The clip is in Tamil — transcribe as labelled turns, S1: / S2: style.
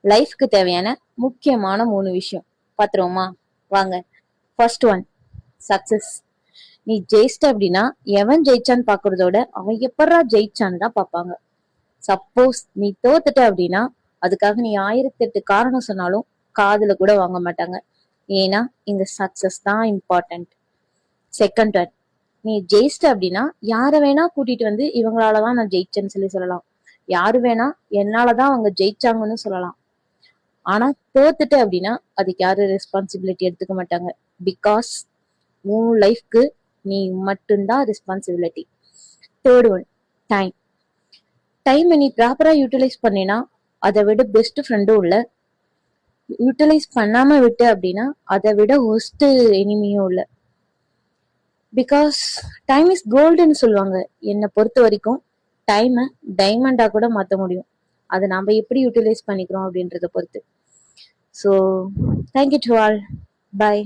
S1: லைஃப்க்கு தேவையான முக்கியமான 3 விஷயம் பாத்துருவோமா? வாங்க. First one, success. நீ ஜெயிச்சிட்ட அப்படின்னா எவன் ஜெயிச்சான்னு பாக்குறதோட அவன் எப்படா ஜெயிச்சான்னு தான் பாப்பாங்க. சப்போஸ் நீ தோத்துட்ட அப்படின்னா அதுக்காக நீ 1008 காரணம் சொன்னாலும் காதுல கூட வாங்க மாட்டாங்க. ஏன்னா இங்க சக்சஸ் தான் இம்பார்ட்டன்ட். செகண்ட் ஒன், நீ ஜெயிச்சிட்ட அப்படின்னா யார வேணா கூட்டிட்டு வந்து இவங்களாலதான் நான் ஜெயிச்சேன்னு சொல்லலாம். யாரு வேணா என்னாலதான் அவங்க ஜெயிச்சாங்கன்னு சொல்லலாம். ஆனா தோத்துட்ட அப்படின்னா அதுக்கு யாரும் ரெஸ்பான்சிபிலிட்டி எடுத்துக்க மாட்டாங்க. பிகாஸ் உன் லைஃப்க்கு நீ மட்டும்தான் ரெஸ்பான்சிபிலிட்டி. Third one, time. டைமை நீ ப்ராப்பரா யூட்டிலைஸ் பண்ணினா அதை விட பெஸ்ட் ஃப்ரெண்டும் இல்ல. யூட்டிலைஸ் பண்ணாம விட்டு அப்படின்னா அதை விட ஒஸ்ட் எனிமியும் இல்ல. பிகாஸ் டைம் இஸ் கோல்டுன்னு சொல்லுவாங்க. என்னை பொறுத்த வரைக்கும் டைமை டைமண்டா கூட மாற்ற முடியும். அதை நாம எப்படி யூட்டிலைஸ் பண்ணிக்கிறோம் அப்படின்றத பொறுத்து. So thank you to all. Bye.